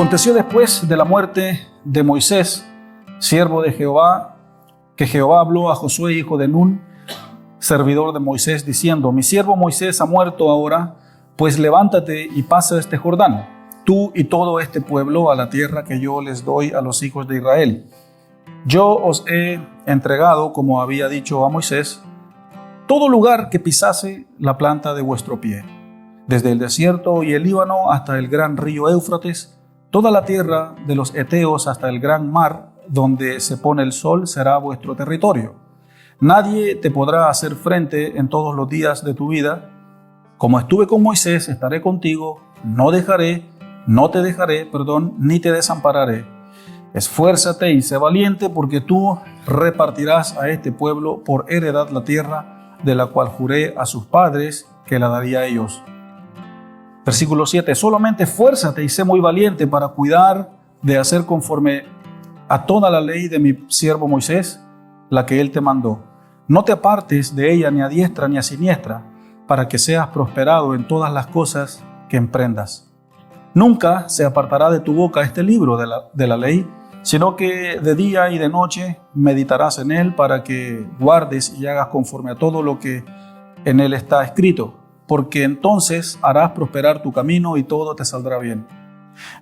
Aconteció después de la muerte de Moisés, siervo de Jehová, que Jehová habló a Josué, hijo de Nun, servidor de Moisés, diciendo: Mi siervo Moisés ha muerto ahora, pues levántate y pasa este Jordán, tú y todo este pueblo, a la tierra que yo les doy a los hijos de Israel. Yo os he entregado, como había dicho a Moisés, todo lugar que pisase la planta de vuestro pie, desde el desierto y el Líbano hasta el gran río Éufrates, toda la tierra de los heteos hasta el gran mar, donde se pone el sol, será vuestro territorio. Nadie te podrá hacer frente en todos los días de tu vida. Como estuve con Moisés, estaré contigo, no te dejaré, ni te desampararé. Esfuérzate y sé valiente, porque tú repartirás a este pueblo por heredad la tierra de la cual juré a sus padres que la daría a ellos. Versículo 7. Solamente esfuérzate y sé muy valiente para cuidar de hacer conforme a toda la ley de mi siervo Moisés, la que él te mandó. No te apartes de ella ni a diestra ni a siniestra, para que seas prosperado en todas las cosas que emprendas. Nunca se apartará de tu boca este libro de la ley, sino que de día y de noche meditarás en él, para que guardes y hagas conforme a todo lo que en él está escrito, porque entonces harás prosperar tu camino y todo te saldrá bien.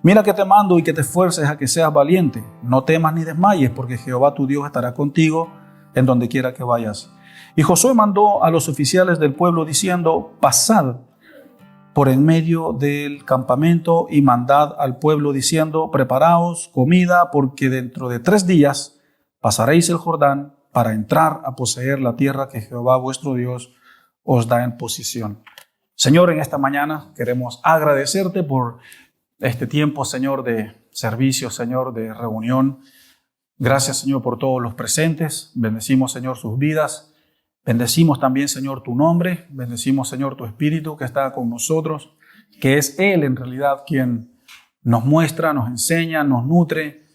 Mira que te mando y que te esfuerces a que seas valiente. No temas ni desmayes, porque Jehová tu Dios estará contigo en donde quiera que vayas. Y Josué mandó a los oficiales del pueblo diciendo: Pasad por en medio del campamento y mandad al pueblo diciendo: Preparaos comida, porque dentro de 3 días pasaréis el Jordán para entrar a poseer la tierra que Jehová vuestro Dios os da en posesión. Señor, en esta mañana queremos agradecerte por este tiempo, Señor, de servicio, Señor, de reunión. Gracias, Señor, por todos los presentes. Bendecimos, Señor, sus vidas. Bendecimos también, Señor, tu nombre. Bendecimos, Señor, tu Espíritu que está con nosotros, que es Él en realidad quien nos muestra, nos enseña, nos nutre.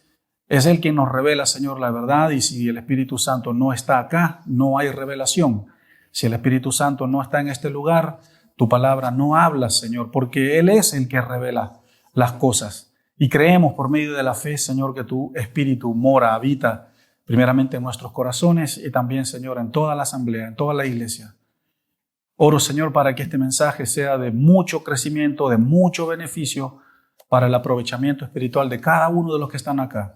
Es Él quien nos revela, Señor, la verdad. Y si el Espíritu Santo no está acá, no hay revelación. Si el Espíritu Santo no está en este lugar, tu palabra no habla, Señor, porque Él es el que revela las cosas. Y creemos por medio de la fe, Señor, que tu Espíritu mora, habita primeramente en nuestros corazones y también, Señor, en toda la asamblea, en toda la iglesia. Oro, Señor, para que este mensaje sea de mucho crecimiento, de mucho beneficio para el aprovechamiento espiritual de cada uno de los que están acá.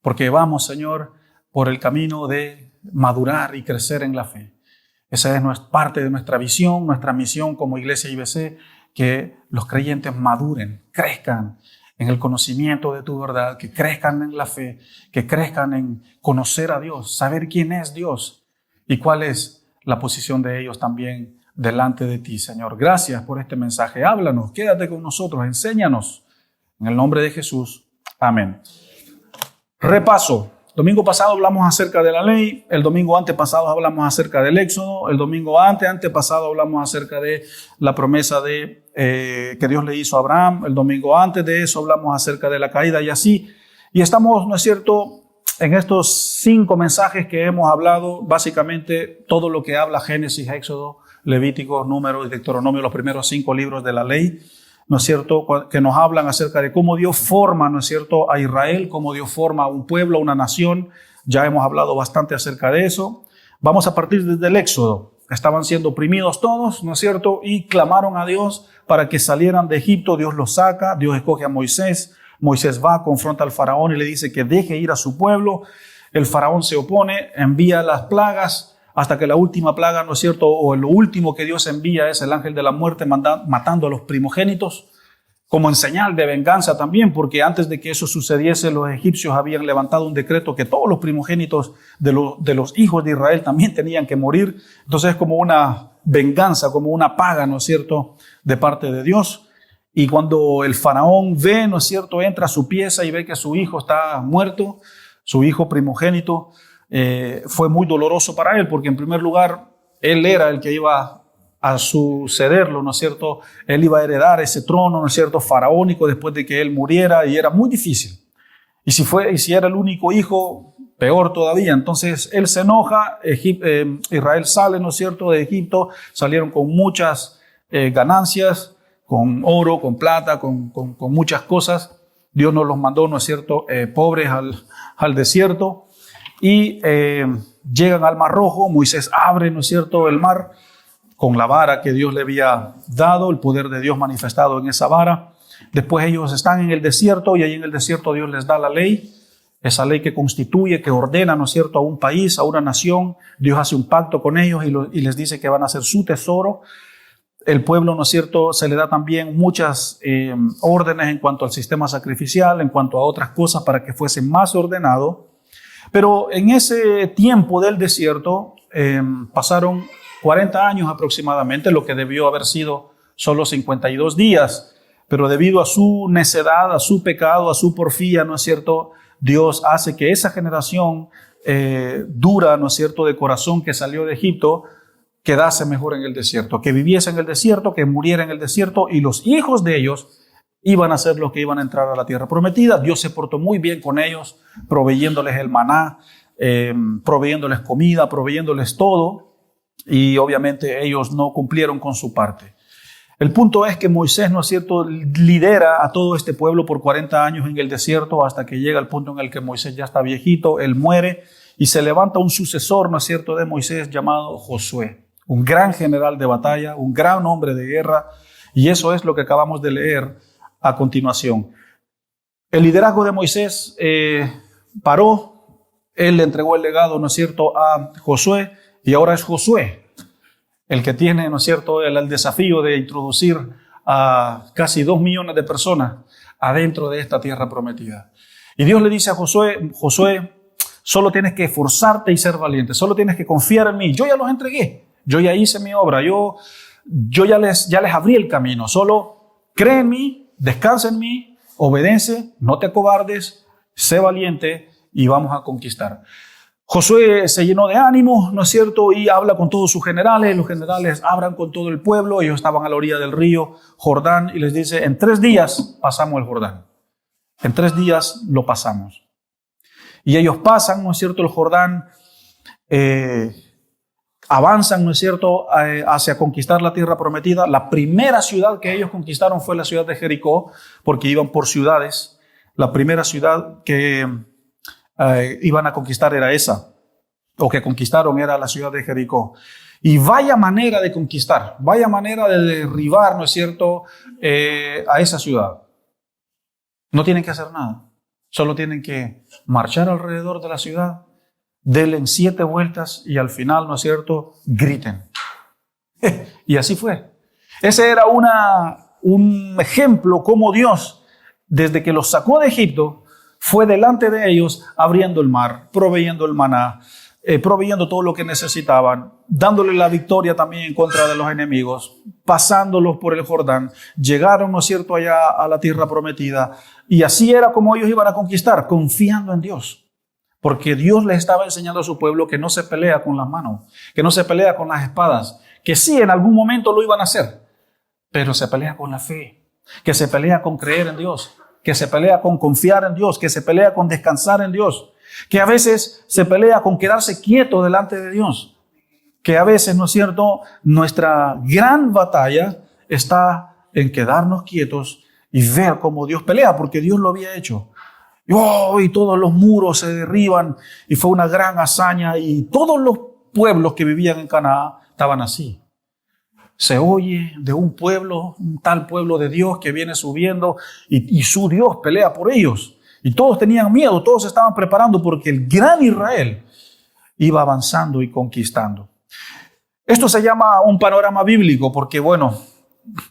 Porque vamos, Señor, por el camino de madurar y crecer en la fe. Esa es parte de nuestra visión, nuestra misión como Iglesia IBC, que los creyentes maduren, crezcan en el conocimiento de tu verdad, que crezcan en la fe, que crezcan en conocer a Dios, saber quién es Dios y cuál es la posición de ellos también delante de ti, Señor. Gracias por este mensaje. Háblanos, quédate con nosotros, enséñanos. En el nombre de Jesús. Amén. Repaso. Domingo pasado hablamos acerca de la ley, el domingo antepasado hablamos acerca del Éxodo, el domingo antepasado hablamos acerca de la promesa que Dios le hizo a Abraham, el domingo antes de eso hablamos acerca de la caída y así. Y estamos, ¿no es cierto?, en estos 5 mensajes que hemos hablado, básicamente todo lo que habla Génesis, Éxodo, Levítico, Números y Deuteronomio, los primeros 5 libros de la ley, ¿no es cierto?, que nos hablan acerca de cómo Dios forma, ¿no es cierto?, a Israel, cómo Dios forma a un pueblo, a una nación. Ya hemos hablado bastante acerca de eso. Vamos a partir desde el Éxodo. Estaban siendo oprimidos todos, ¿no es cierto?, y clamaron a Dios para que salieran de Egipto. Dios los saca, Dios escoge a Moisés. Moisés va, confronta al faraón y le dice que deje ir a su pueblo. El faraón se opone, envía las plagas, hasta que la última plaga, ¿no es cierto?, o lo último que Dios envía es el ángel de la muerte matando a los primogénitos, como en señal de venganza también, porque antes de que eso sucediese, los egipcios habían levantado un decreto que todos los primogénitos de los hijos de Israel también tenían que morir. Entonces es como una venganza, como una paga, ¿no es cierto?, de parte de Dios. Y cuando el faraón ve, ¿no es cierto?, entra a su pieza y ve que su hijo está muerto, su hijo primogénito, fue muy doloroso para él, porque en primer lugar, él era el que iba a sucederlo, ¿no es cierto? Él iba a heredar ese trono, ¿no es cierto?, faraónico después de que él muriera, y era muy difícil. Y si era el único hijo, peor todavía. Entonces él se enoja, Israel sale, ¿no es cierto?, de Egipto, salieron con muchas ganancias, con oro, con plata, con muchas cosas. Dios nos los mandó, ¿no es cierto?, pobres al desierto, y llegan al Mar Rojo. Moisés abre, ¿no es cierto?, el mar con la vara que Dios le había dado, el poder de Dios manifestado en esa vara. Después ellos están en el desierto, y ahí en el desierto Dios les da la ley, esa ley que constituye, que ordena, ¿no es cierto?, a un país, a una nación. Dios hace un pacto con ellos y les dice que van a ser su tesoro. El pueblo, ¿no es cierto?, se le da también muchas órdenes en cuanto al sistema sacrificial, en cuanto a otras cosas para que fuese más ordenado. Pero en ese tiempo del desierto pasaron 40 años aproximadamente, lo que debió haber sido solo 52 días. Pero debido a su necedad, a su pecado, a su porfía, ¿no es cierto?, Dios hace que esa generación dura, ¿no es cierto?, de corazón, que salió de Egipto, quedase mejor en el desierto, que viviese en el desierto, que muriera en el desierto, y los hijos de ellos iban a ser los que iban a entrar a la tierra prometida. Dios se portó muy bien con ellos, proveyéndoles el maná, proveyéndoles comida, proveyéndoles todo, y obviamente ellos no cumplieron con su parte. El punto es que Moisés, ¿no es cierto?, lidera a todo este pueblo por 40 años en el desierto, hasta que llega el punto en el que Moisés ya está viejito, él muere, y se levanta un sucesor, ¿no es cierto?, de Moisés, llamado Josué, un gran general de batalla, un gran hombre de guerra, y eso es lo que acabamos de leer a continuación. El liderazgo de Moisés paró, él le entregó el legado, ¿no es cierto?, a Josué, y ahora es Josué el que tiene, ¿no es cierto?, el desafío de introducir a casi 2 millones de personas adentro de esta tierra prometida. Y Dios le dice a Josué: Josué, solo tienes que esforzarte y ser valiente, solo tienes que confiar en mí. Yo ya los entregué, yo ya hice mi obra, yo ya les abrí el camino. Solo cree en mí, descansa en mí, obedece, no te acobardes, sé valiente y vamos a conquistar. Josué se llenó de ánimo, ¿no es cierto?, y habla con todos sus generales. Los generales hablan con todo el pueblo. Ellos estaban a la orilla del río Jordán, y les dice: en 3 días pasamos el Jordán. En 3 días lo pasamos. Y ellos pasan, ¿no es cierto?, el Jordán, avanzan, ¿no es cierto?, hacia conquistar la tierra prometida. La primera ciudad que ellos conquistaron fue la ciudad de Jericó, porque iban por ciudades. La primera ciudad que iban a conquistar era esa, o que conquistaron era la ciudad de Jericó. Y vaya manera de conquistar, vaya manera de derribar, ¿no es cierto?, a esa ciudad. No tienen que hacer nada, solo tienen que marchar alrededor de la ciudad, denle 7 vueltas y al final, ¿no es cierto?, griten. Y así fue. Ese era un ejemplo cómo Dios, desde que los sacó de Egipto, fue delante de ellos abriendo el mar, proveyendo el maná, proveyendo todo lo que necesitaban, dándole la victoria también en contra de los enemigos, pasándolos por el Jordán. Llegaron, ¿no es cierto?, allá a la tierra prometida, y así era como ellos iban a conquistar, confiando en Dios. Porque Dios les estaba enseñando a su pueblo que no se pelea con las manos, que no se pelea con las espadas, que sí, en algún momento lo iban a hacer, pero se pelea con la fe, que se pelea con creer en Dios, que se pelea con confiar en Dios, que se pelea con descansar en Dios, que a veces se pelea con quedarse quieto delante de Dios, que a veces, ¿no es cierto?, nuestra gran batalla está en quedarnos quietos y ver cómo Dios pelea, porque Dios lo había hecho. Y todos los muros se derriban, y fue una gran hazaña, y todos los pueblos que vivían en Canaán estaban así. Se oye de un pueblo, un tal pueblo de Dios que viene subiendo, y su Dios pelea por ellos. Y todos tenían miedo, todos se estaban preparando, porque el gran Israel iba avanzando y conquistando. Esto se llama un panorama bíblico, porque bueno,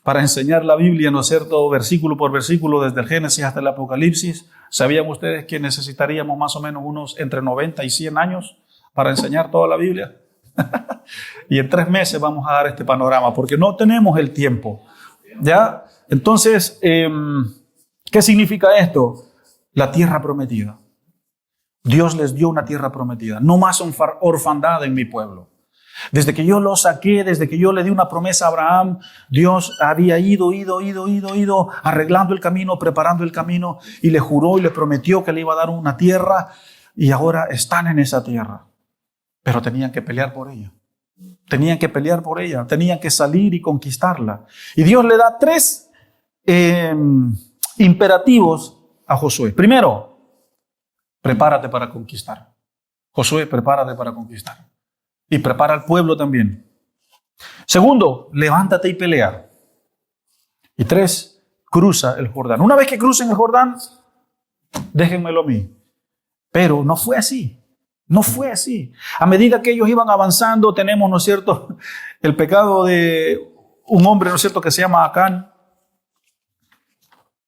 para enseñar la Biblia, ¿no es cierto?, versículo por versículo, desde el Génesis hasta el Apocalipsis, ¿sabían ustedes que necesitaríamos más o menos unos entre 90 y 100 años para enseñar toda la Biblia? Y en 3 meses vamos a dar este panorama, porque no tenemos el tiempo, ¿ya? Entonces, ¿qué significa esto? La tierra prometida. Dios les dio una tierra prometida. No más orfandad en mi pueblo. Desde que yo lo saqué, desde que yo le di una promesa a Abraham, Dios había ido arreglando el camino, preparando el camino, y le juró y le prometió que le iba a dar una tierra, y ahora están en esa tierra. Pero tenían que pelear por ella. Tenían que pelear por ella, tenían que salir y conquistarla. Y Dios le da 3 imperativos a Josué. Primero, prepárate para conquistar. Josué, prepárate para conquistar. Y prepara al pueblo también. Segundo, levántate y pelea. Y tres, cruza el Jordán. Una vez que crucen el Jordán, déjenmelo a mí. Pero no fue así. No fue así. A medida que ellos iban avanzando, tenemos, ¿no es cierto?, el pecado de un hombre, ¿no es cierto?, que se llama Acán.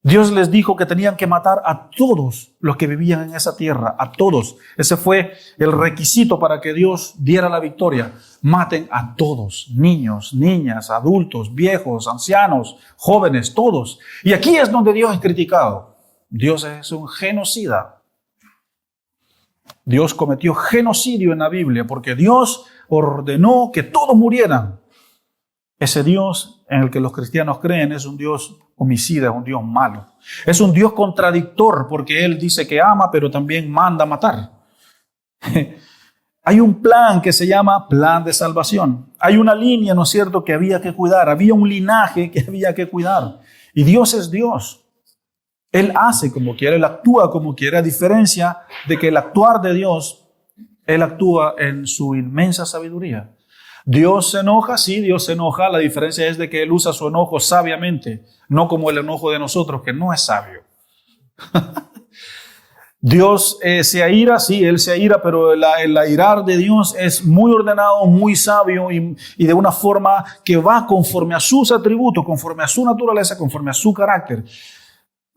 Dios les dijo que tenían que matar a todos los que vivían en esa tierra, a todos. Ese fue el requisito para que Dios diera la victoria. Maten a todos, niños, niñas, adultos, viejos, ancianos, jóvenes, todos. Y aquí es donde Dios es criticado. Dios es un genocida. Dios cometió genocidio en la Biblia porque Dios ordenó que todos murieran. Ese Dios en el que los cristianos creen es un Dios homicida, es un Dios malo. Es un Dios contradictor porque Él dice que ama, pero también manda matar. Hay un plan que se llama plan de salvación. Hay una línea, ¿no es cierto?, que había que cuidar. Había un linaje que había que cuidar. Y Dios es Dios. Él hace como quiere, Él actúa como quiere, a diferencia de que el actuar de Dios, Él actúa en su inmensa sabiduría. Dios se enoja, sí, Dios se enoja. La diferencia es de que Él usa su enojo sabiamente, no como el enojo de nosotros, que no es sabio. Dios se aira, sí, Él se aira, pero el airar de Dios es muy ordenado, muy sabio y de una forma que va conforme a sus atributos, conforme a su naturaleza, conforme a su carácter.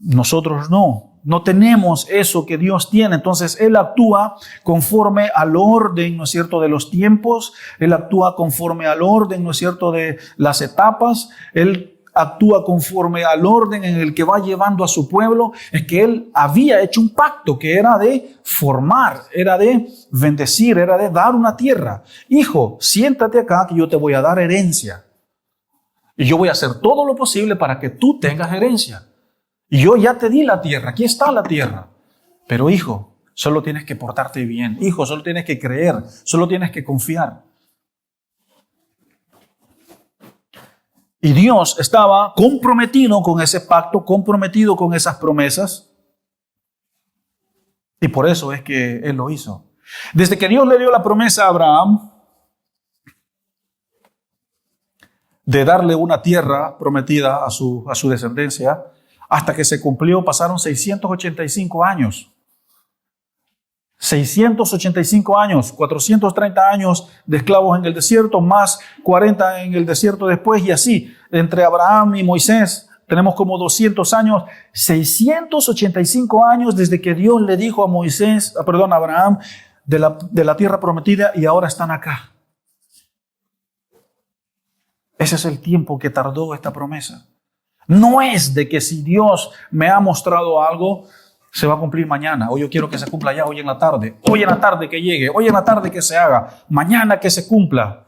Nosotros no tenemos eso que Dios tiene. Entonces Él actúa conforme al orden, ¿no es cierto?, de los tiempos. Él actúa conforme al orden, ¿no es cierto?, de las etapas. Él actúa conforme al orden en el que va llevando a su pueblo. Es que Él había hecho un pacto que era de formar, era de bendecir, era de dar una tierra. Hijo, siéntate acá que yo te voy a dar herencia. Y yo voy a hacer todo lo posible para que tú tengas herencia. Y yo ya te di la tierra, aquí está la tierra. Pero hijo, solo tienes que portarte bien. Hijo, solo tienes que creer, solo tienes que confiar. Y Dios estaba comprometido con ese pacto, comprometido con esas promesas. Y por eso es que Él lo hizo. Desde que Dios le dio la promesa a Abraham de darle una tierra prometida a su descendencia, hasta que se cumplió, pasaron 685 años. 685 años, 430 años de esclavos en el desierto, más 40 en el desierto después, y así, entre Abraham y Moisés, tenemos como 200 años, 685 años desde que Dios le dijo a Abraham, de la tierra prometida, y ahora están acá. Ese es el tiempo que tardó esta promesa. No es de que si Dios me ha mostrado algo, se va a cumplir mañana, o yo quiero que se cumpla ya hoy en la tarde que llegue, hoy en la tarde que se haga, mañana que se cumpla.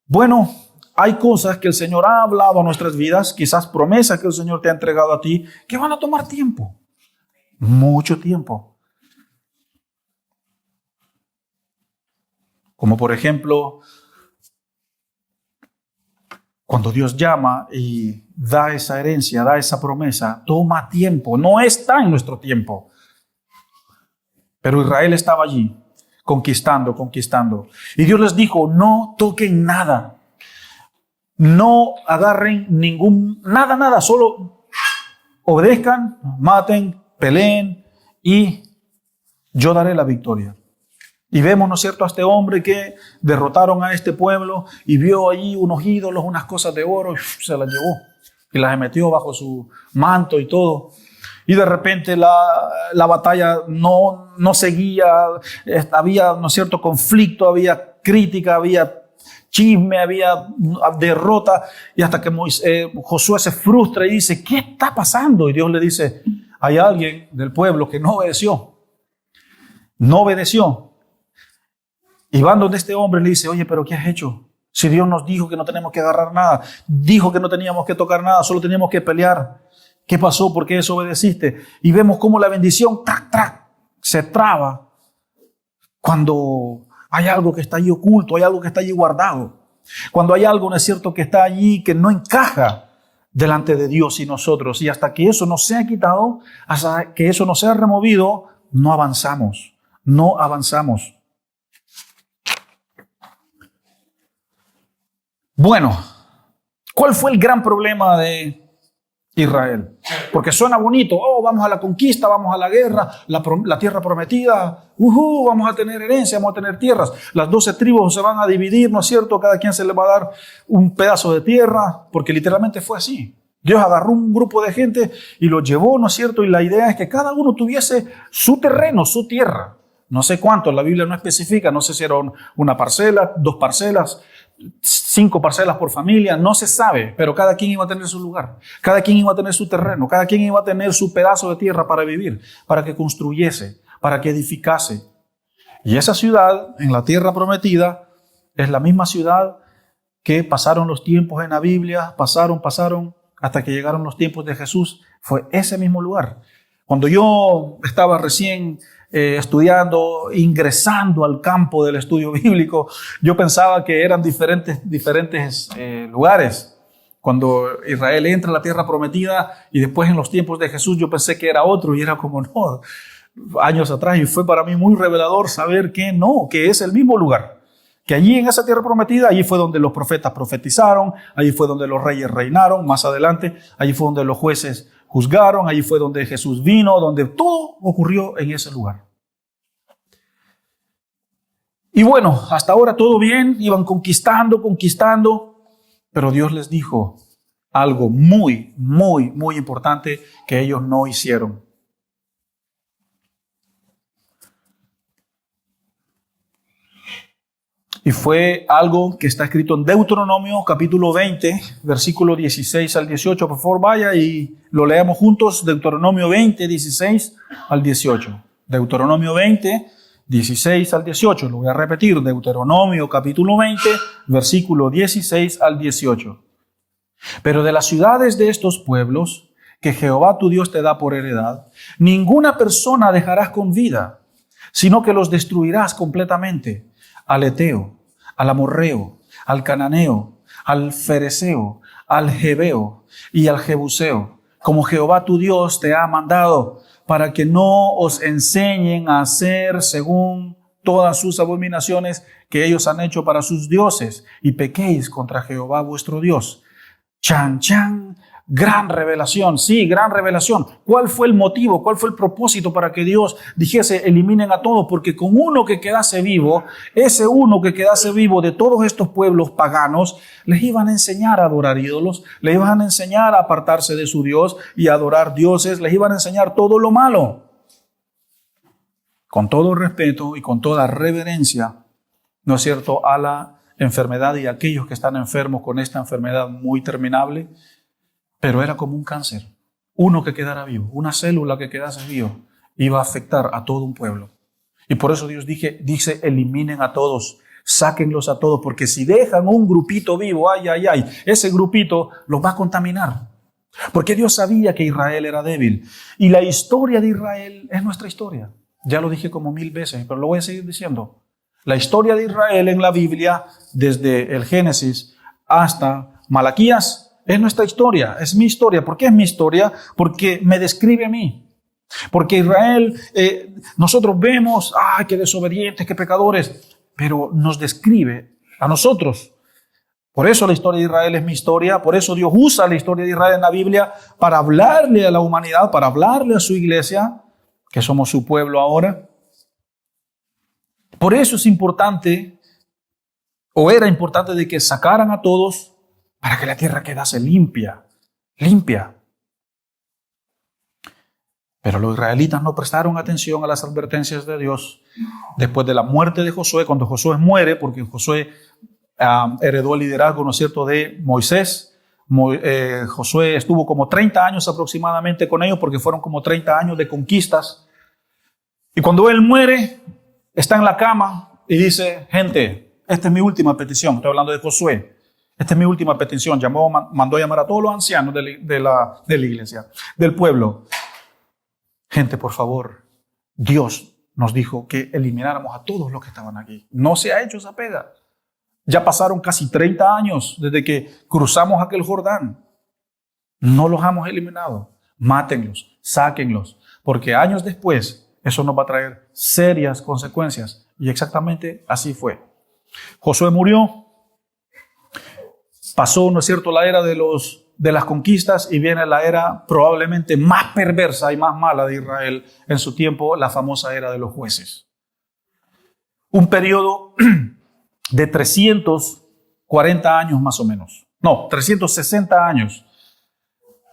Bueno, hay cosas que el Señor ha hablado a nuestras vidas, quizás promesas que el Señor te ha entregado a ti, que van a tomar tiempo, mucho tiempo. Como por ejemplo, cuando Dios llama y da esa herencia, da esa promesa, toma tiempo, no está en nuestro tiempo. Pero Israel estaba allí, conquistando. Y Dios les dijo, no toquen nada, no agarren nada, solo obedezcan, maten, peleen y yo daré la victoria. Y vemos, ¿no es cierto?, a este hombre que derrotaron a este pueblo y vio allí unos ídolos, unas cosas de oro y se las llevó y las metió bajo su manto y todo. Y de repente la batalla no seguía, había, ¿no es cierto?, conflicto, había crítica, había chisme, había derrota, y hasta que Josué se frustra y dice, ¿qué está pasando? Y Dios le dice, hay alguien del pueblo que no obedeció. Y van donde este hombre le dice, oye, ¿pero qué has hecho? Si Dios nos dijo que no tenemos que agarrar nada, dijo que no teníamos que tocar nada, solo teníamos que pelear. ¿Qué pasó? ¿Por qué desobedeciste? Y vemos cómo la bendición se traba cuando hay algo que está allí oculto, hay algo que está allí guardado. Cuando hay algo, ¿no es cierto?, que está allí que no encaja. delante de Dios y nosotros. Y hasta que eso no sea quitado, hasta que eso no sea removido, no avanzamos. No avanzamos. Bueno, ¿cuál fue el gran problema de Israel? Porque suena bonito, vamos a la conquista, vamos a la guerra, la tierra prometida, vamos a tener herencia, vamos a tener tierras. Las 12 tribus se van a dividir, ¿no es cierto? Cada quien se le va a dar un pedazo de tierra, porque literalmente fue así. Dios agarró un grupo de gente y lo llevó, ¿no es cierto? Y la idea es que cada uno tuviese su terreno, su tierra. No sé cuánto, la Biblia no especifica, no sé si era una parcela, 2 parcelas, 5 parcelas por familia, no se sabe, pero cada quien iba a tener su lugar, cada quien iba a tener su terreno, cada quien iba a tener su pedazo de tierra para vivir, para que construyese, para que edificase. Y esa ciudad, en la tierra prometida, es la misma ciudad que pasaron los tiempos en la Biblia, pasaron, hasta que llegaron los tiempos de Jesús. Fue ese mismo lugar. Cuando yo estaba recién estudiando, ingresando al campo del estudio bíblico, yo pensaba que eran diferentes lugares. Cuando Israel entra a la tierra prometida y después en los tiempos de Jesús yo pensé que era otro y era como no, años atrás, y fue para mí muy revelador saber que no, que es el mismo lugar. Que allí en esa tierra prometida, allí fue donde los profetas profetizaron, allí fue donde los reyes reinaron, más adelante, allí fue donde los jueces juzgaron, allí fue donde Jesús vino, donde todo ocurrió en ese lugar. Y bueno, hasta ahora todo bien, iban conquistando, pero Dios les dijo algo muy, muy, muy importante que ellos no hicieron. Y fue algo que está escrito en Deuteronomio capítulo 20, versículo 16 al 18. Por favor, vaya y lo leamos juntos. Deuteronomio 20, 16 al 18. Deuteronomio 20, 16 al 18. Lo voy a repetir. Deuteronomio capítulo 20, versículo 16 al 18. Pero de las ciudades de estos pueblos que Jehová tu Dios te da por heredad, ninguna persona dejarás con vida, sino que los destruirás completamente. Al Eteo, al Amorreo, al Cananeo, al Fereceo, al Jebeo y al Jebuseo, como Jehová tu Dios te ha mandado, para que no os enseñen a hacer según todas sus abominaciones que ellos han hecho para sus dioses, y pequéis contra Jehová vuestro Dios. Chan, chan. Gran revelación, sí, gran revelación. ¿Cuál fue el motivo? ¿Cuál fue el propósito para que Dios dijese eliminen a todos? Porque con uno que quedase vivo, ese uno que quedase vivo de todos estos pueblos paganos, les iban a enseñar a adorar ídolos, les iban a enseñar a apartarse de su Dios y a adorar dioses, les iban a enseñar todo lo malo. Con todo respeto y con toda reverencia, ¿no es cierto?, a la enfermedad y a aquellos que están enfermos con esta enfermedad muy terminable. Pero era como un cáncer. Uno que quedara vivo, una célula que quedase viva, iba a afectar a todo un pueblo. Y por eso Dios dice, eliminen a todos, sáquenlos a todos, porque si dejan un grupito vivo, ese grupito los va a contaminar. Porque Dios sabía que Israel era débil. Y la historia de Israel es nuestra historia. Ya lo dije como 1000 veces, pero lo voy a seguir diciendo. La historia de Israel en la Biblia, desde el Génesis hasta Malaquías, es nuestra historia, es mi historia. ¿Por qué es mi historia? Porque me describe a mí. Porque Israel, nosotros vemos, qué desobedientes, qué pecadores, pero nos describe a nosotros. Por eso la historia de Israel es mi historia, por eso Dios usa la historia de Israel en la Biblia para hablarle a la humanidad, para hablarle a su iglesia, que somos su pueblo ahora. Por eso es importante, o era importante, de que sacaran a todos para que la tierra quedase limpia. Pero los israelitas no prestaron atención a las advertencias de Dios. Después de la muerte de Josué, cuando Josué muere, porque Josué heredó el liderazgo, ¿no es cierto?, de Moisés. Josué estuvo como 30 años aproximadamente con ellos, porque fueron como 30 años de conquistas. Y cuando él muere, está en la cama y dice, gente, esta es mi última petición. Estoy hablando de Josué. Esta es mi última petición. Mandó a llamar a todos los ancianos de la iglesia, del pueblo. Gente, por favor, Dios nos dijo que elimináramos a todos los que estaban aquí. No se ha hecho esa pega. Ya pasaron casi 30 años desde que cruzamos aquel Jordán. No los hemos eliminado. Mátenlos, sáquenlos, porque años después eso nos va a traer serias consecuencias. Y exactamente así fue. Josué murió, pasó, ¿no es cierto?, la era de las conquistas y viene la era probablemente más perversa y más mala de Israel en su tiempo, la famosa era de los jueces. Un periodo de 340 años más o menos. No, 360 años.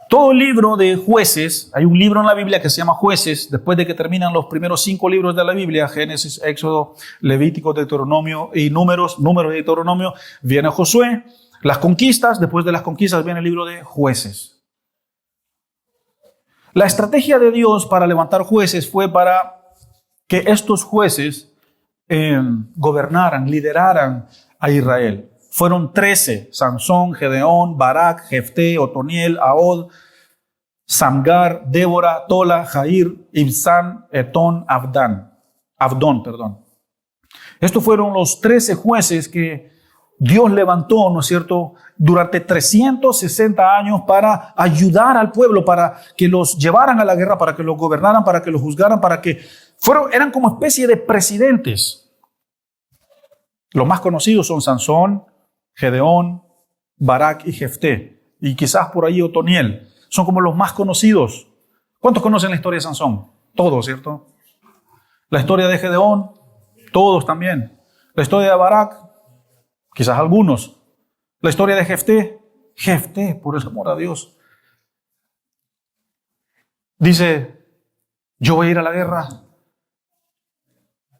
Todo el libro de Jueces, hay un libro en la Biblia que se llama Jueces, después de que terminan los primeros 5 libros de la Biblia, Génesis, Éxodo, Levítico, Deuteronomio y Números de Deuteronomio, viene Josué, las conquistas, después de las conquistas viene el libro de Jueces. La estrategia de Dios para levantar jueces fue para que estos jueces gobernaran, lideraran a Israel. Fueron 13, Sansón, Gedeón, Barak, Jefté, Otoniel, Ahod, Samgar, Débora, Tola, Jair, Ibsán, Etón, Abdón. Estos fueron los 13 jueces que Dios levantó, ¿no es cierto?, durante 360 años para ayudar al pueblo, para que los llevaran a la guerra, para que los gobernaran, para que los juzgaran, eran como especie de presidentes. Los más conocidos son Sansón, Gedeón, Barak y Jefté, y quizás por ahí Otoniel. Son como los más conocidos. ¿Cuántos conocen la historia de Sansón? Todos, ¿cierto? La historia de Gedeón, todos también. La historia de Barak, quizás algunos. La historia de Jefté, por el amor a Dios. Dice, yo voy a ir a la guerra,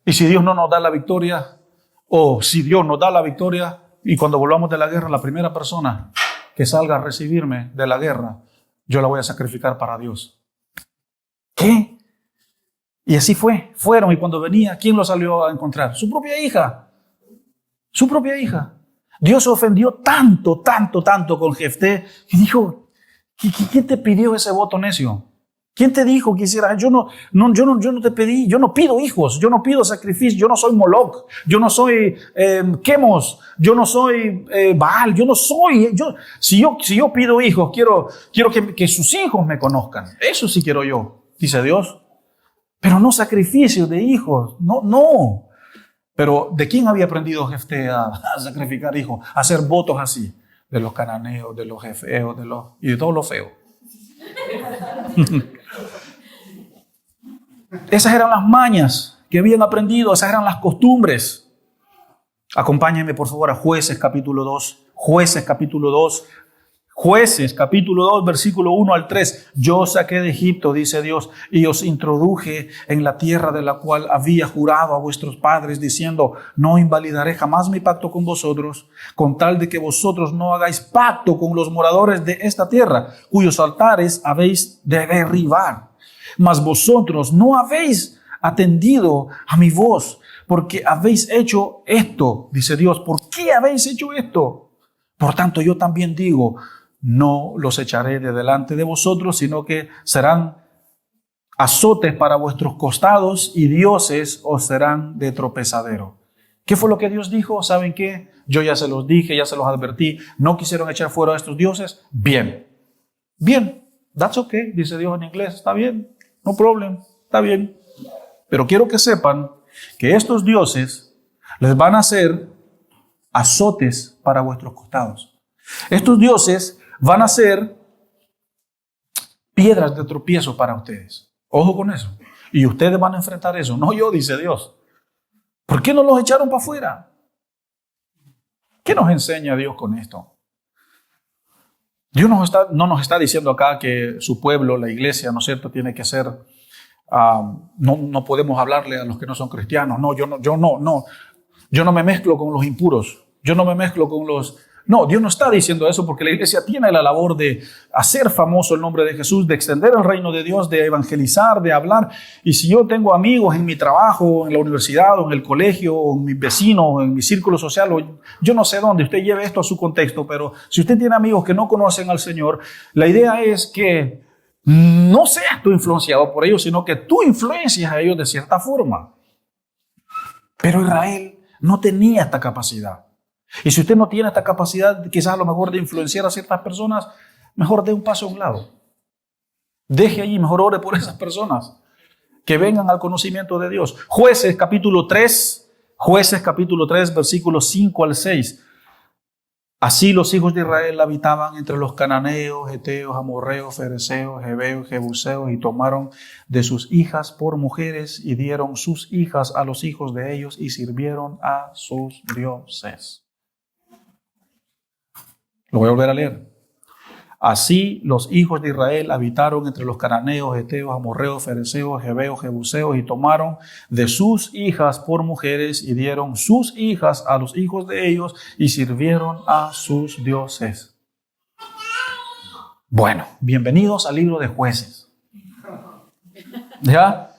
y si Dios no nos da la victoria, o si Dios nos da la victoria, y cuando volvamos de la guerra, la primera persona que salga a recibirme de la guerra, yo la voy a sacrificar para Dios. ¿Qué? Y así fueron, y cuando venía, ¿quién lo salió a encontrar? Su propia hija. Dios se ofendió tanto con Jefté, y dijo, ¿quién te pidió ese voto necio? ¿Quién te dijo que hicieras? Yo no te pedí, yo no pido hijos, yo no pido sacrificios, yo no soy Moloch, yo no soy Quemos, yo no soy Baal, si yo pido hijos, quiero que sus hijos me conozcan. Eso sí quiero yo, dice Dios. Pero no sacrificios de hijos, no. Pero ¿de quién había aprendido Jefté a sacrificar hijos? A hacer votos así, de los cananeos, de los jefeos, y de todo lo feo. Esas eran las mañas que habían aprendido, esas eran las costumbres. Acompáñenme por favor a Jueces capítulo 2. Jueces capítulo 2, versículo 1 al 3. Yo os saqué de Egipto, dice Dios, y os introduje en la tierra de la cual había jurado a vuestros padres, diciendo, no invalidaré jamás mi pacto con vosotros, con tal de que vosotros no hagáis pacto con los moradores de esta tierra, cuyos altares habéis de derribar. Mas vosotros no habéis atendido a mi voz, porque habéis hecho esto, dice Dios. ¿Por qué habéis hecho esto? Por tanto, yo también digo, no los echaré de delante de vosotros, sino que serán azotes para vuestros costados y dioses os serán de tropezadero. ¿Qué fue lo que Dios dijo? ¿Saben qué? Yo ya se los dije, ya se los advertí. ¿No quisieron echar fuera a estos dioses? Bien. That's okay, dice Dios en inglés. Está bien. No problem, está bien. Pero quiero que sepan que estos dioses les van a hacer azotes para vuestros costados. Estos dioses van a ser piedras de tropiezo para ustedes. Ojo con eso. Y ustedes van a enfrentar eso. No yo, dice Dios. ¿Por qué no los echaron para afuera? ¿Qué nos enseña Dios con esto? Dios no nos está diciendo acá que su pueblo, la iglesia, ¿no es cierto?, tiene que ser, no podemos hablarle a los que no son cristianos. No, yo no me mezclo con los impuros. Yo no me mezclo con los... No, Dios no está diciendo eso, porque la iglesia tiene la labor de hacer famoso el nombre de Jesús, de extender el reino de Dios, de evangelizar, de hablar. Y si yo tengo amigos en mi trabajo, en la universidad, o en el colegio, o en mis vecinos, o en mi círculo social, o yo no sé dónde, usted lleve esto a su contexto, pero si usted tiene amigos que no conocen al Señor, la idea es que no seas tú influenciado por ellos, sino que tú influencias a ellos de cierta forma. Pero Israel no tenía esta capacidad. Y si usted no tiene esta capacidad, quizás a lo mejor de influenciar a ciertas personas, mejor dé un paso a un lado. Deje allí, mejor ore por esas personas que vengan al conocimiento de Dios. Jueces capítulo 3, versículos 5 al 6. Así los hijos de Israel habitaban entre los cananeos, heteos, amorreos, fereceos, heveos, jebuseos, y tomaron de sus hijas por mujeres y dieron sus hijas a los hijos de ellos y sirvieron a sus dioses. Lo voy a volver a leer. Así los hijos de Israel habitaron entre los cananeos, heteos, amorreos, fereceos, heveos, jebuseos, y tomaron de sus hijas por mujeres y dieron sus hijas a los hijos de ellos y sirvieron a sus dioses. Bueno, bienvenidos al libro de Jueces. ¿Ya?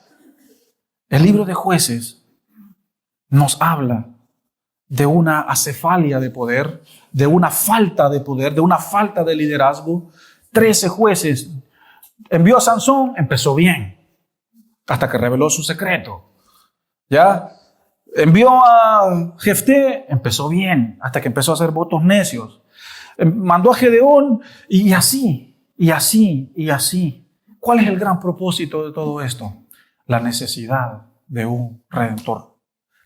El libro de Jueces nos habla de una acefalia de poder, de una falta de poder, de una falta de liderazgo. 13 jueces. Envió a Sansón, empezó bien, hasta que reveló su secreto. ¿Ya? Envió a Jefté, empezó bien, hasta que empezó a hacer votos necios. Mandó a Gedeón, y así. ¿Cuál es el gran propósito de todo esto? La necesidad de un redentor.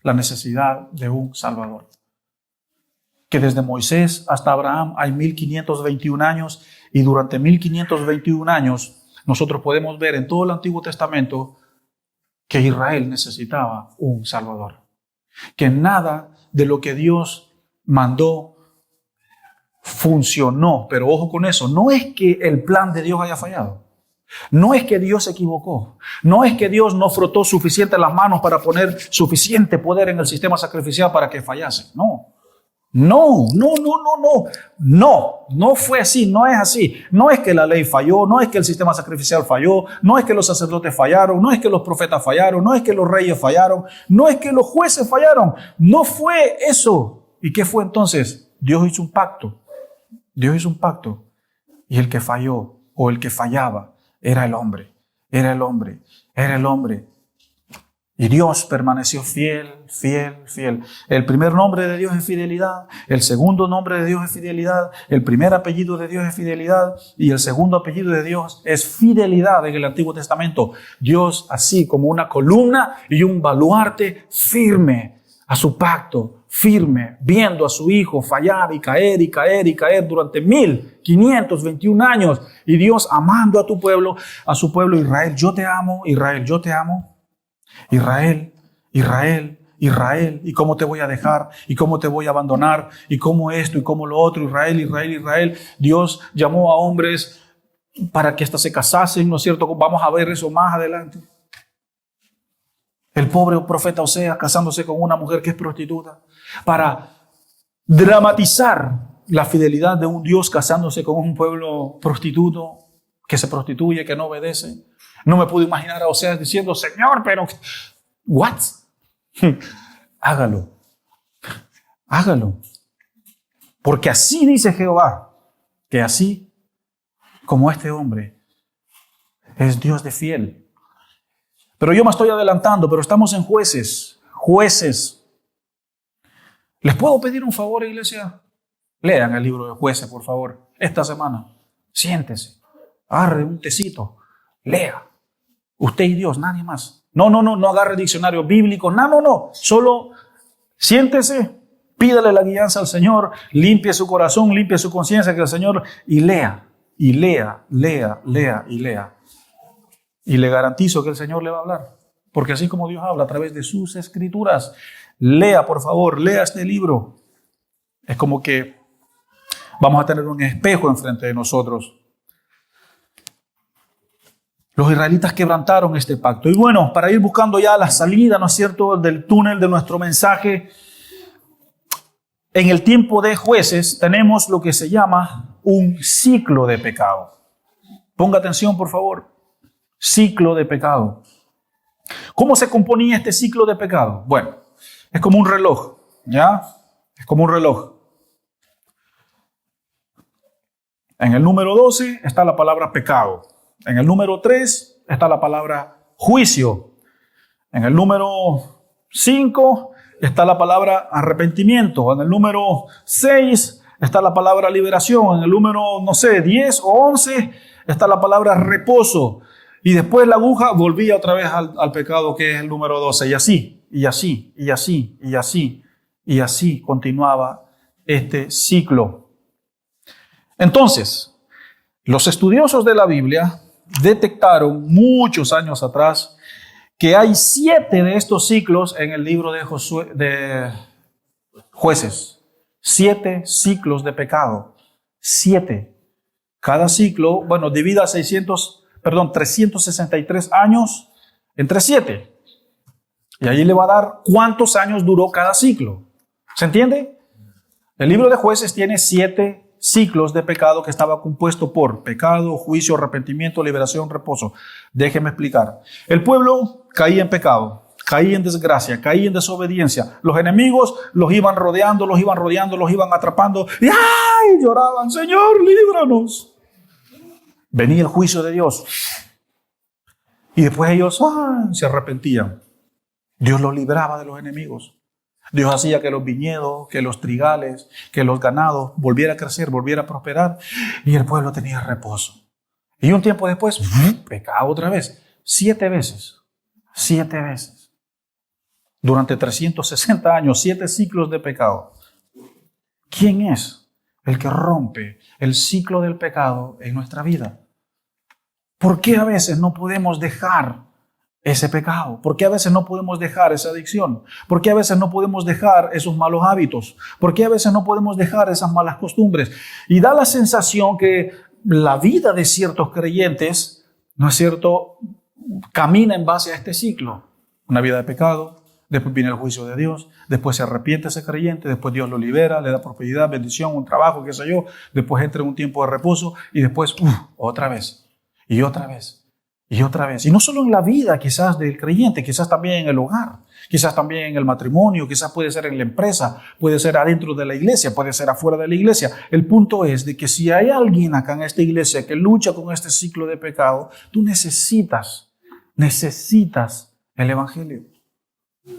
La necesidad de un Salvador. Que desde Moisés hasta Abraham hay 1521 años, y durante 1521 años nosotros podemos ver en todo el Antiguo Testamento que Israel necesitaba un Salvador. Que nada de lo que Dios mandó funcionó, pero ojo con eso, no es que el plan de Dios haya fallado. No es que Dios se equivocó. No es que Dios no frotó suficiente las manos para poner suficiente poder en el sistema sacrificial para que fallase. No fue así, no es así. No es que la ley falló, no es que el sistema sacrificial falló, no es que los sacerdotes fallaron, no es que los profetas fallaron, no es que los reyes fallaron, no es que los jueces fallaron. No fue eso. ¿Y qué fue entonces? Dios hizo un pacto. Y el que falló o el que fallaba era el hombre. Y Dios permaneció fiel. El primer nombre de Dios es fidelidad. El segundo nombre de Dios es fidelidad. El primer apellido de Dios es fidelidad. Y el segundo apellido de Dios es fidelidad en el Antiguo Testamento. Dios, así como una columna y un baluarte, firme a su pacto, firme, viendo a su hijo fallar y caer durante 1521 años. Y Dios amando a su pueblo Israel. Yo te amo, Israel, yo te amo. Israel, ¿y cómo te voy a dejar? ¿Y cómo te voy a abandonar? ¿Y cómo esto? ¿Y cómo lo otro? Israel. Dios llamó a hombres para que hasta se casasen, ¿no es cierto? Vamos a ver eso más adelante. El pobre profeta Oseas casándose con una mujer que es prostituta, para dramatizar la fidelidad de un Dios casándose con un pueblo prostituto, que se prostituye, que no obedece. No me puedo imaginar a Oseas diciendo, Señor, pero ¿what? Hágalo. Porque así dice Jehová, que así como este hombre es Dios de fiel. Pero yo me estoy adelantando, pero estamos en Jueces. ¿Les puedo pedir un favor, iglesia? Lean el libro de Jueces, por favor. Esta semana, siéntese, agarre un tecito, lea. Usted y Dios, nadie más. No agarre diccionario bíblico, no. Solo siéntese, pídale la guianza al Señor, limpie su corazón, limpie su conciencia, que el Señor, y lea. Y le garantizo que el Señor le va a hablar. Porque así como Dios habla a través de sus escrituras, lea, por favor, lea este libro. Es como que vamos a tener un espejo enfrente de nosotros. Los israelitas quebrantaron este pacto. Y bueno, para ir buscando ya la salida, ¿no es cierto?, del túnel de nuestro mensaje, en el tiempo de Jueces tenemos lo que se llama un ciclo de pecado. Ponga atención, por favor. Ciclo de pecado. ¿Cómo se componía este ciclo de pecado? Bueno, es como un reloj, ¿ya? Es como un reloj. En el número 12 está la palabra pecado. En el número 3 está la palabra juicio. En el número 5 está la palabra arrepentimiento. En el número 6 está la palabra liberación. En el número, no sé, 10 o 11 está la palabra reposo. Y después la aguja volvía otra vez al pecado, que es el número 12. Y así, y así, y así, y así, y así continuaba este ciclo. Entonces, los estudiosos de la Biblia detectaron muchos años atrás que hay 7 de estos ciclos en el libro de Jueces. 7 ciclos de pecado. 7. Cada ciclo, divida 363 años entre 7. Y ahí le va a dar cuántos años duró cada ciclo. ¿Se entiende? El libro de Jueces tiene 7 ciclos de pecado que estaba compuesto por pecado, juicio, arrepentimiento, liberación, reposo. Déjeme explicar. El pueblo caía en pecado, caía en desgracia, caía en desobediencia. Los enemigos los iban rodeando, los iban atrapando. Y ¡ay! Lloraban, Señor, líbranos. Venía el juicio de Dios. Y después ellos se arrepentían. Dios los libraba de los enemigos. Dios hacía que los viñedos, que los trigales, que los ganados volviera a crecer, volviera a prosperar, y el pueblo tenía reposo. Y un tiempo después, pecado otra vez. 7 veces. 7 veces. Durante 360 años, 7 ciclos de pecado. ¿Quién es el que rompe el ciclo del pecado en nuestra vida? ¿Por qué a veces no podemos dejar ese pecado? ¿Por qué a veces no podemos dejar esa adicción? ¿Por qué a veces no podemos dejar esos malos hábitos? ¿Por qué a veces no podemos dejar esas malas costumbres? Y da la sensación que la vida de ciertos creyentes, ¿no es cierto?, camina en base a este ciclo. Una vida de pecado, después viene el juicio de Dios, después se arrepiente ese creyente, después Dios lo libera, le da prosperidad, bendición, un trabajo, qué sé yo, después entra en un tiempo de reposo y después otra vez y otra vez. Y otra vez. Y no solo en la vida quizás del creyente, quizás también en el hogar, quizás también en el matrimonio, quizás puede ser en la empresa, puede ser adentro de la iglesia, puede ser afuera de la iglesia. El punto es de que si hay alguien acá en esta iglesia que lucha con este ciclo de pecado, tú necesitas el evangelio.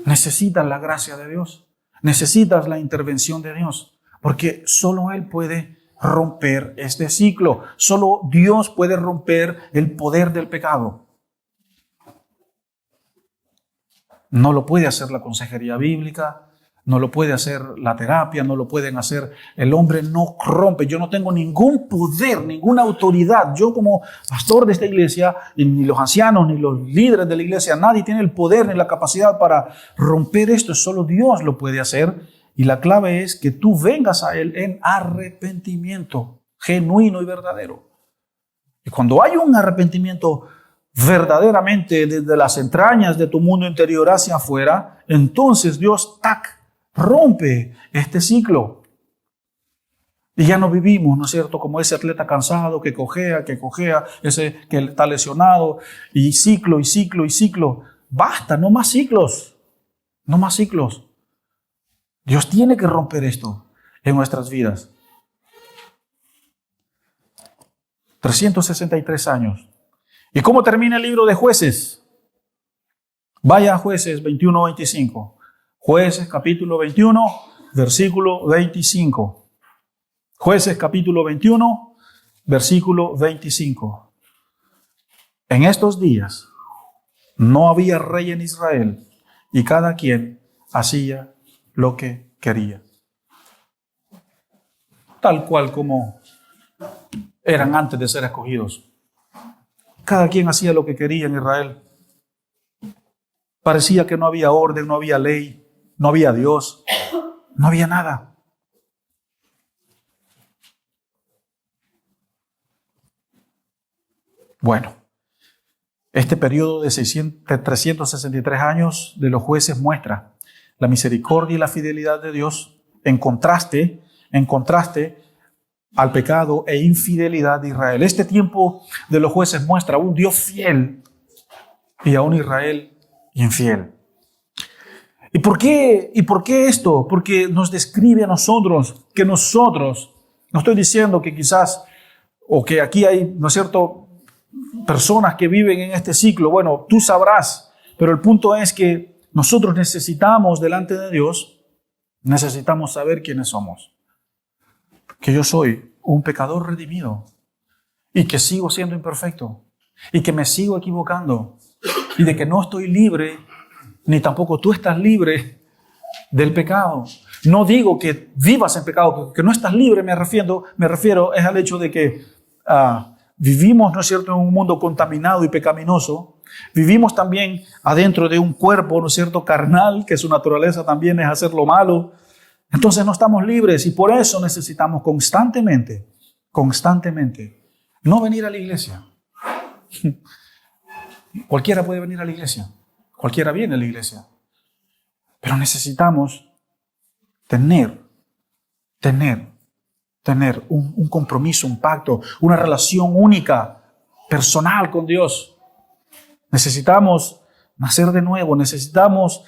Necesitas la gracia de Dios. Necesitas la intervención de Dios. Porque solo Él puede romper este ciclo. Solo Dios puede romper el poder del pecado. No lo puede hacer la consejería bíblica, no lo puede hacer la terapia, no lo pueden hacer. El hombre no rompe. Yo no tengo ningún poder, ninguna autoridad. Yo como pastor de esta iglesia, y ni los ancianos, ni los líderes de la iglesia, nadie tiene el poder ni la capacidad para romper esto. Solo Dios lo puede hacer. Y la clave es que tú vengas a Él en arrepentimiento genuino y verdadero. Y cuando hay un arrepentimiento verdaderamente desde las entrañas de tu mundo interior hacia afuera, entonces Dios rompe este ciclo. Y ya no vivimos, ¿no es cierto?, como ese atleta cansado que cojea, ese que está lesionado, y ciclo, y ciclo, y ciclo. Basta, no más ciclos. No más ciclos. Dios tiene que romper esto en nuestras vidas. 363 años. ¿Y cómo termina el libro de Jueces? Vaya a Jueces 21-25. Jueces capítulo 21, versículo 25. Jueces capítulo 21, versículo 25. En estos días no había rey en Israel y cada quien hacía lo que quería. Tal cual como eran antes de ser escogidos. Cada quien hacía lo que quería en Israel. Parecía que no había orden, no había ley, no había Dios, no había nada. Bueno, este periodo de 363 años de los jueces muestra la misericordia y la fidelidad de Dios en contraste al pecado e infidelidad de Israel. Este tiempo de los jueces muestra a un Dios fiel y a un Israel infiel. ¿Y por qué esto? Porque nos describe a nosotros, que nosotros, no estoy diciendo que quizás, o que aquí hay, ¿no es cierto?, personas que viven en este ciclo. Bueno, tú sabrás, pero el punto es que nosotros necesitamos delante de Dios, necesitamos saber quiénes somos. que yo soy un pecador redimido y que sigo siendo imperfecto y que me sigo equivocando y de que no estoy libre, ni tampoco tú estás libre del pecado. No digo que vivas en pecado, que no estás libre, me refiero es al hecho de que vivimos, ¿no es cierto?, en un mundo contaminado y pecaminoso. Vivimos también adentro de un cuerpo, ¿no es cierto?, carnal, que su naturaleza también es hacer lo malo. Entonces no estamos libres y por eso necesitamos constantemente, no venir a la iglesia. Cualquiera puede venir a la iglesia, cualquiera viene a la iglesia, pero necesitamos tener un compromiso, un pacto, una relación única, personal con Dios. Necesitamos nacer de nuevo, necesitamos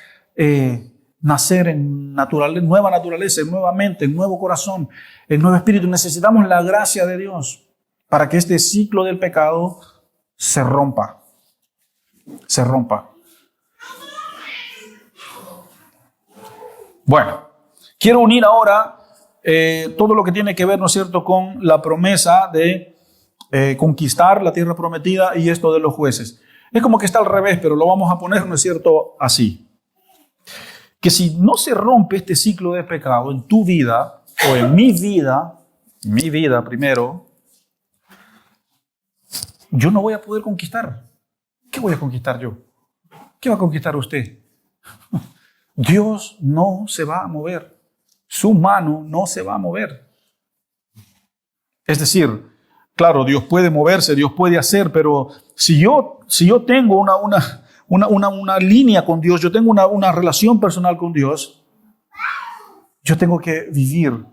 nacer en nueva naturaleza, en nueva mente, en nuevo corazón, en nuevo espíritu. Necesitamos la gracia de Dios para que este ciclo del pecado se rompa. Bueno, quiero unir ahora todo lo que tiene que ver, ¿no es cierto?, con la promesa de conquistar la tierra prometida y esto de los jueces. Es como que está al revés, pero lo vamos a poner, ¿no es cierto?, así. Que si no se rompe este ciclo de pecado en tu vida o en mi vida primero, yo no voy a poder conquistar. ¿Qué voy a conquistar yo? ¿Qué va a conquistar usted? Dios no se va a mover. Su mano no se va a mover. Es decir, claro, Dios puede moverse, Dios puede hacer, pero si yo tengo una línea con Dios, yo tengo una relación personal con Dios, yo tengo que vivir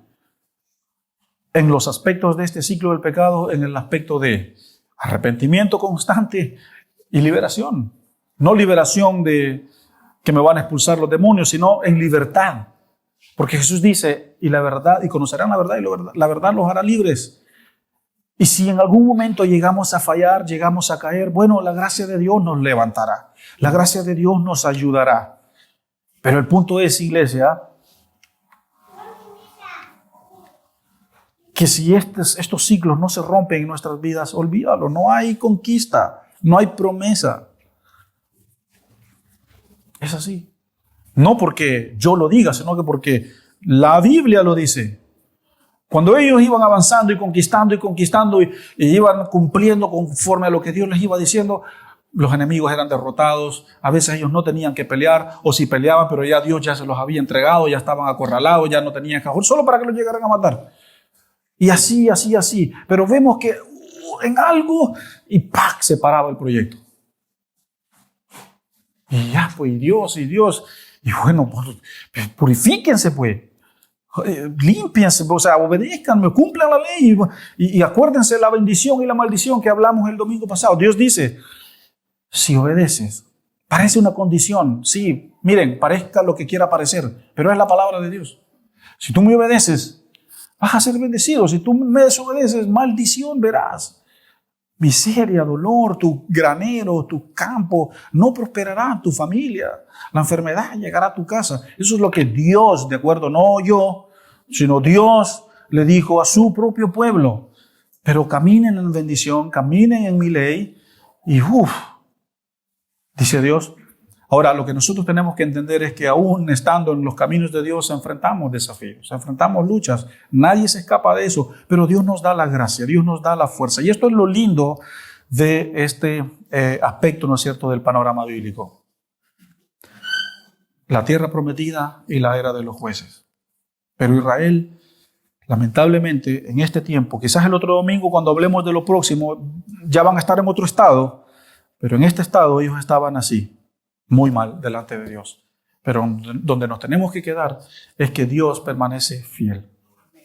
en los aspectos de este ciclo del pecado, en el aspecto de arrepentimiento constante y liberación. No liberación de que me van a expulsar los demonios, sino en libertad. Porque Jesús dice, y conocerán la verdad, y la verdad los hará libres. Y si en algún momento llegamos a fallar, llegamos a caer, bueno, la gracia de Dios nos levantará. La gracia de Dios nos ayudará. Pero el punto es, iglesia, que si estos ciclos no se rompen en nuestras vidas, olvídalo, no hay conquista, no hay promesa. Es así. No porque yo lo diga, sino que porque la Biblia lo dice. Cuando ellos iban avanzando y conquistando y iban cumpliendo conforme a lo que Dios les iba diciendo, los enemigos eran derrotados. A veces ellos no tenían que pelear, o si peleaban, pero ya Dios ya se los había entregado, ya estaban acorralados, ya no tenían cajón, solo para que los llegaran a matar. Y así. Pero vemos que en algo, y ¡pac!, se paraba el proyecto. Y ya, pues, y Dios. Y bueno, pues, purifíquense, pues. Límpiense, o sea, obedezcanme, cumplan la ley y acuérdense de la bendición y la maldición que hablamos el domingo pasado. Dios dice, si obedeces, parece una condición, sí, miren, parezca lo que quiera parecer, pero es la palabra de Dios. Si tú me obedeces, vas a ser bendecido. Si tú me desobedeces, maldición verás. Miseria, dolor, tu granero, tu campo, no prosperará tu familia. La enfermedad llegará a tu casa. Eso es lo que Dios, de acuerdo, no yo, sino Dios le dijo a su propio pueblo. Pero caminen en bendición, caminen en mi ley y dice Dios. Ahora, lo que nosotros tenemos que entender es que aún estando en los caminos de Dios enfrentamos desafíos, enfrentamos luchas. Nadie se escapa de eso, pero Dios nos da la gracia, Dios nos da la fuerza. Y esto es lo lindo de este aspecto, ¿no es cierto?, del panorama bíblico. La tierra prometida y la era de los jueces. Pero Israel, lamentablemente, en este tiempo, quizás el otro domingo cuando hablemos de lo próximo, ya van a estar en otro estado, pero en este estado ellos estaban así. Muy mal delante de Dios. Pero donde nos tenemos que quedar es que Dios permanece fiel.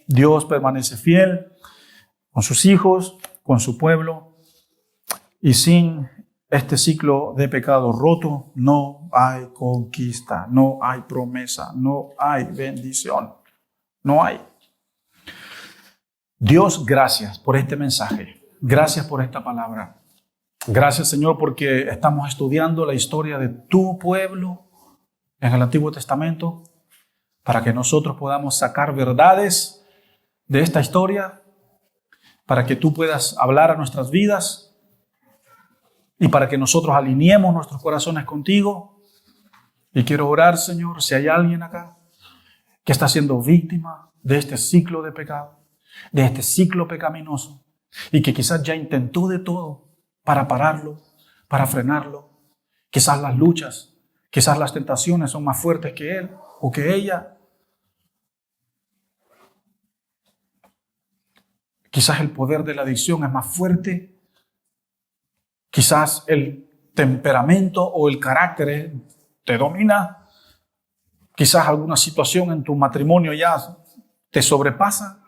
Dios permanece fiel con sus hijos, con su pueblo. Y sin este ciclo de pecado roto, no hay conquista, no hay promesa, no hay bendición. No hay. Dios, gracias por este mensaje. Gracias por esta palabra. Gracias, Señor, porque estamos estudiando la historia de tu pueblo en el Antiguo Testamento para que nosotros podamos sacar verdades de esta historia para que tú puedas hablar a nuestras vidas y para que nosotros alineemos nuestros corazones contigo. Y quiero orar, Señor, si hay alguien acá que está siendo víctima de este ciclo de pecado, de este ciclo pecaminoso, y que quizás ya intentó de todo para pararlo, para frenarlo. Quizás las luchas, quizás las tentaciones son más fuertes que él o que ella. Quizás el poder de la adicción es más fuerte. Quizás el temperamento o el carácter te domina. Quizás alguna situación en tu matrimonio ya te sobrepasa.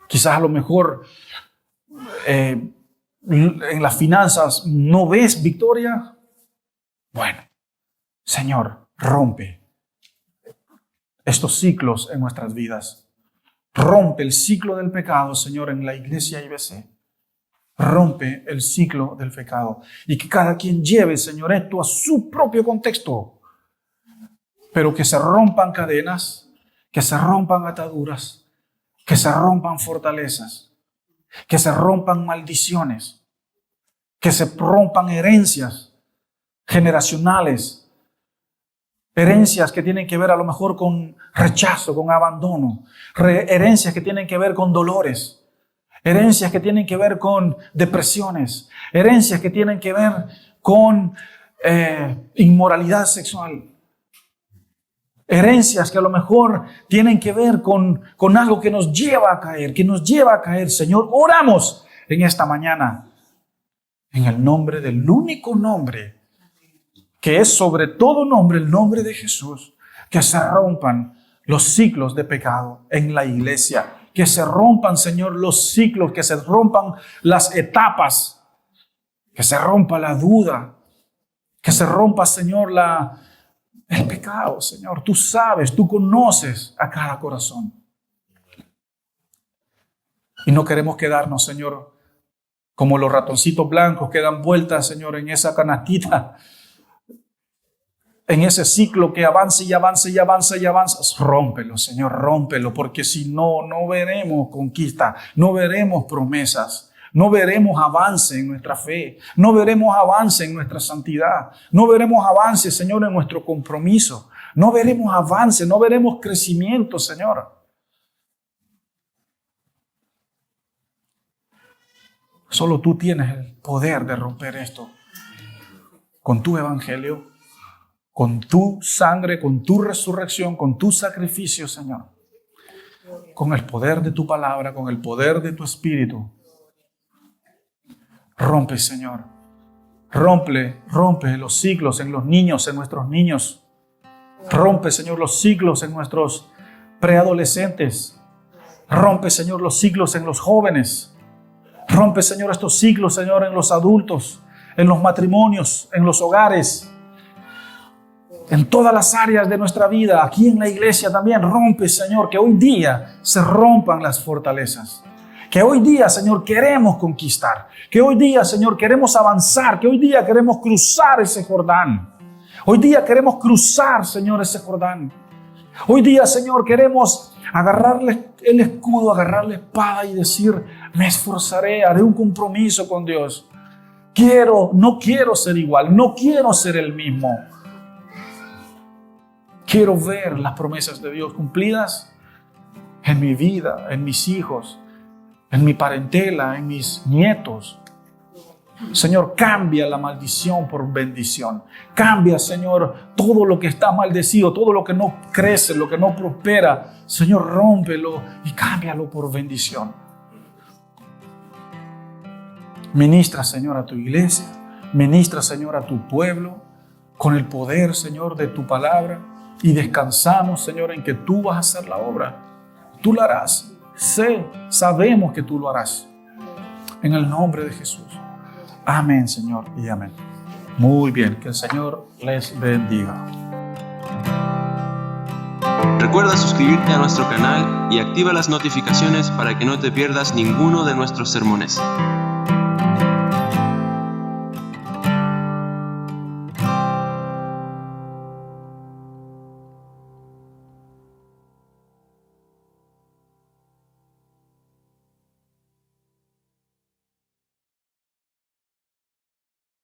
Quizás a lo mejor en las finanzas no ves victoria. Bueno, Señor, rompe estos ciclos en nuestras vidas. Rompe el ciclo del pecado, Señor, en la iglesia IBC. Rompe el ciclo del pecado. Y que cada quien lleve, Señor, esto a su propio contexto. Pero que se rompan cadenas, que se rompan ataduras, que se rompan fortalezas, que se rompan maldiciones, que se rompan herencias generacionales, herencias que tienen que ver a lo mejor con rechazo, con abandono, herencias que tienen que ver con dolores, herencias que tienen que ver con depresiones, herencias que tienen que ver con inmoralidad sexual, herencias que a lo mejor tienen que ver con algo que nos lleva a caer, Señor. Oramos en esta mañana en el nombre del único nombre que es sobre todo nombre, el nombre de Jesús, que se rompan los ciclos de pecado en la iglesia, que se rompan, Señor, los ciclos, que se rompan las etapas, que se rompa la duda, que se rompa, Señor, el pecado, Señor. Tú sabes, tú conoces a cada corazón. Y no queremos quedarnos, Señor, como los ratoncitos blancos que dan vueltas, Señor, en esa canastita, en ese ciclo que avanza y avanza y avanza y avanza. Rómpelo, Señor, rómpelo, porque si no, no veremos conquista, no veremos promesas, no veremos avance en nuestra fe, no veremos avance en nuestra santidad, no veremos avance, Señor, en nuestro compromiso, no veremos avance, no veremos crecimiento, Señor. Solo tú tienes el poder de romper esto con tu evangelio, con tu sangre, con tu resurrección, con tu sacrificio, Señor. Con el poder de tu palabra, con el poder de tu espíritu. Rompe, Señor. Rompe los ciclos en los niños, en nuestros niños. Rompe, Señor, los ciclos en nuestros preadolescentes. Rompe, Señor, los ciclos en los jóvenes. Rompe, Señor, estos ciclos, Señor, en los adultos, en los matrimonios, en los hogares. En todas las áreas de nuestra vida, aquí en la iglesia también, rompe, Señor, que hoy día se rompan las fortalezas. Que hoy día, Señor, queremos conquistar. Que hoy día, Señor, queremos avanzar. Que hoy día queremos cruzar ese Jordán. Hoy día queremos cruzar, Señor, ese Jordán. Hoy día, Señor, queremos agarrarle el escudo, agarrar la espada y decir, me esforzaré, haré un compromiso con Dios. No quiero ser igual, no quiero ser el mismo. Quiero ver las promesas de Dios cumplidas en mi vida, en mis hijos, en mi parentela, en mis nietos. Señor, cambia la maldición por bendición. Cambia, Señor, todo lo que está maldecido, todo lo que no crece, lo que no prospera. Señor, rómpelo y cámbialo por bendición. Ministra, Señor, a tu iglesia. Ministra, Señor, a tu pueblo con el poder, Señor, de tu palabra. Y descansamos, Señor, en que tú vas a hacer la obra. Tú la harás. Sabemos que tú lo harás. En el nombre de Jesús. Amén, Señor, y amén. Muy bien, que el Señor les bendiga. Recuerda suscribirte a nuestro canal y activa las notificaciones para que no te pierdas ninguno de nuestros sermones.